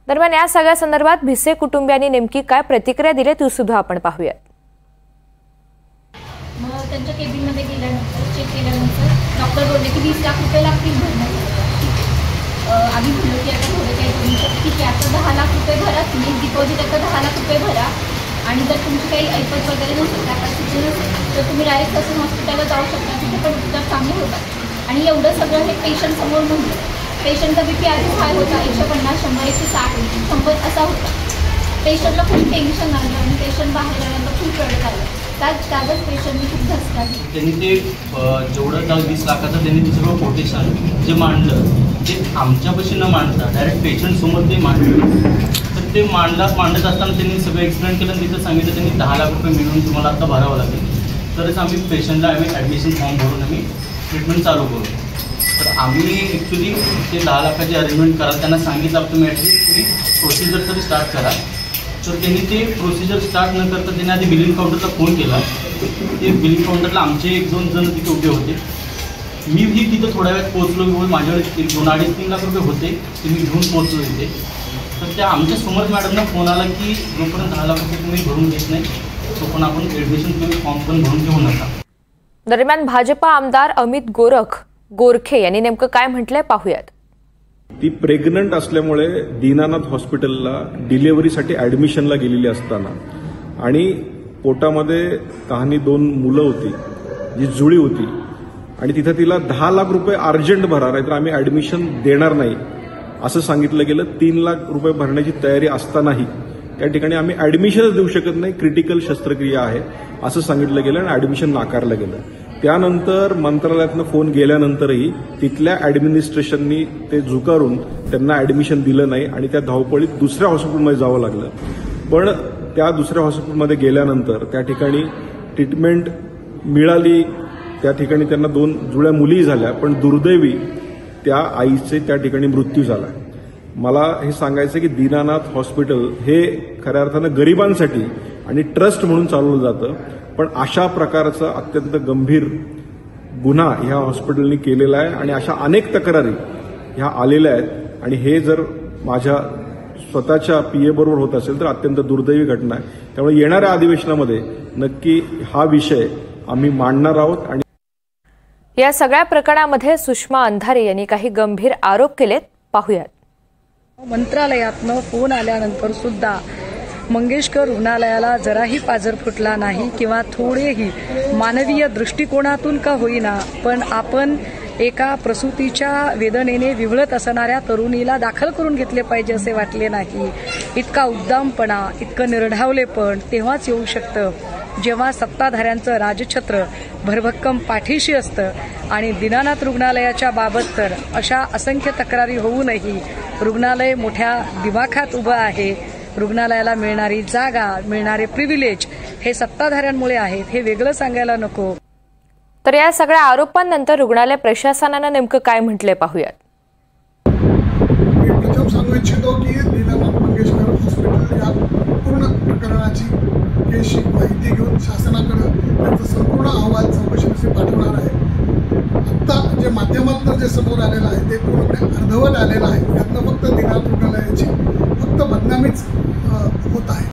दरम्यान या सगळ्या संदर्भात भिसे कुटुंबियांनी नेमकी काय प्रतिक्रिया दिली ती सुद्धा आपण पाहूयात। मग त्यांच्या केबिनमध्ये गेल्यानंतर चेक केल्यानंतर डॉक्टर बोलले की 20 लाख रुपये लागतील भरण्यासाठी। आम्ही म्हणलो की आता थोडं काही करू शकतो, ठीक आहे आता 10 लाख रुपये भरा, तुम्ही डिपॉझिट आता 10 लाख रुपये भरा आणि जर तुमची काही ऐपत वगैरे नसेल कॅपॅसिटी नसेल तर तुम्ही डायरेक्ट ससून हॉस्पिटलला जाऊ शकता, तिथे पण उपचार चांगले होतात। आणि एवढं सगळं हे पेशंट समोर म्हणलं, पेशंटचा बीपी आधीच हाय होता, 150, 100, 160, 100 असा होता। पेशंटला खूप टेन्शन आलं आणि पेशंट बाहेर आल्यानंतर खूप रडत आलं। त्यातच पेशंटनी खूप धसका घेतला। त्यांनी ते जेवढं 20 लाखाचं त्यांनी ते सगळं कोटेशन जे मांडलं ते आमच्यापाशी न मांडता डायरेक्ट पेशंटसमोर ते मांडलं। तर ते मांडत असताना त्यांनी सगळं एक्सप्लेन केलं, तिथं सांगितलं त्यांनी 10 लाख रुपये मिळून तुम्हाला आता भरावं लागेल, तरच आम्ही पेशंटला ॲडमिशन फॉर्म भरून आम्ही ट्रीटमेंट चालू करू। तर आम्ही ॲक्च्युली ते 10 लाखाची अरेंजमेंट करा, त्यांना सांगितलं तुम्ही ॲटलीस्ट तुम्ही प्रोसिजर तरी स्टार्ट करा। तर त्यांनी ते प्रोसिजर स्टार्ट न करता त्यांनी आधी बिलिंग काउंटरला फोन केला। ते बिलिंग काउंटरला आमचे 1-2 जण तिथे उभे होते, मी तिथं थोड्या वेळात पोहोचलो, माझ्याकडे 2-2.5-3 लाख रुपये होते ते मी घेऊन पोहोचलो तिथे। तर त्या आमच्या समोर मॅडमना फोन आला की जोपर्यंत 10 लाख रुपये तुम्ही भरून घेत नाही तोपर्यंत आपण ॲडमिशन तुम्ही फॉर्म पण भरून घेऊ नका। दरम्यान भाजपा आमदार अमित गोरखे यांनी नेमकं काय म्हटलंय पाहूयात। ती प्रेग्नंट असल्यामुळे दीनानाथ हॉस्पिटलला डिलिव्हरीसाठी ॲडमिशनला गेलेली असताना आणि पोटामध्ये कहाणी 2 मुलं होती जी जुळी होती आणि तिथं तिला 10 लाख रुपये अर्जंट भरा, नाहीतर आम्ही ॲडमिशन देणार नाही असं सांगितलं गेलं। 3 लाख रुपये भरण्याची तयारी असतानाही त्या ठिकाणी आम्ही ॲडमिशनच देऊ शकत नाही, क्रिटिकल शस्त्रक्रिया आहे असं सांगितलं गेलं आणि ॲडमिशन नाकारलं गेलं। त्यानंतर मंत्रालयातनं फोन गेल्यानंतरही तिथल्या ॲडमिनिस्ट्रेशननी ते झुकारून त्यांना ॲडमिशन दिलं नाही आणि त्या धावपळीत दुसऱ्या हॉस्पिटलमध्ये जावं लागलं। पण त्या दुसऱ्या हॉस्पिटलमध्ये गेल्यानंतर त्या ठिकाणी ट्रीटमेंट मिळाली, त्या ठिकाणी त्यांना 2 जुळ्या मुली झाल्या, पण दुर्दैवी त्या आईचे त्या ठिकाणी मृत्यू झाला। मला हे सांगायचं की दीनानाथ हॉस्पिटल हे खऱ्या अर्थानं गरिबांसाठी आणि ट्रस्ट म्हणून चालवलं जातं, पण अशा प्रकारचा अत्यंत गंभीर गुन्हा ह्या हॉस्पिटलनी केलेला आहे आणि अशा अनेक तक्रारी ह्या आलेल्या आहेत आणि हे जर माझ्या स्वतःच्या पीए बरोबर होत असेल तर अत्यंत दुर्दैवी घटना आहे। त्यामुळे येणाऱ्या अधिवेशनामध्ये नक्की हा विषय आम्ही मांडणार आहोत। आणि या सगळ्या प्रकरणामध्ये सुषमा अंधारे यांनी काही गंभीर आरोप केलेत, पाहूयात। मंत्रालयातनं फोन आल्यानंतर सुद्धा मंगेशकर रुग्णालयाला जराही पाझर फुटला नाही किंवा थोडेही मानवीय दृष्टिकोनातून का होईना, पण आपण एका प्रसूतीच्या वेदनेने विव्हळत असणाऱ्या तरुणीला दाखल करून घेतले पाहिजे असे वाटले नाही। इतका उद्दामपणा, इतकं निर्ढावलेपण तेव्हाच येऊ शकतं जेव्हा सत्ताधाऱ्यांचं राजछत्र भरभक्कम पाठीशी असतं। आणि दीनानाथ रुग्णालयाच्या बाबत तर अशा असंख्य तक्रारी होऊनही रुग्णालय मोठ्या दिमाखात उभं आहे। रुग्णालयाला मिळणारी जागा, मिळणारे प्रिव्हिलेज हे सत्ताधाऱ्यांमुळे आहेत, हे वेगळं सांगायला नको। तर या सगळ्या आरोपांनंतर रुग्णालय प्रशासनानं नेमकं काय म्हटलंय पाहूयात। मी प्रथम सांगू इच्छितो की दीनानाथ मंगेशकर हॉस्पिटल या पूर्ण प्रकरणाची केसची माहिती घेऊन शासनाकडे त्याचा संपूर्ण अहवाल चौकशीसाठी पाठवणार आहे। आत्ता जे माध्यमातून जे समोर आलेलं आहे ते पूर्णपणे अर्धवट आलेलं आहे। यातनं फक्त दीनानाथ रुग्णालयाची फक्त बदनामीच होत आहे।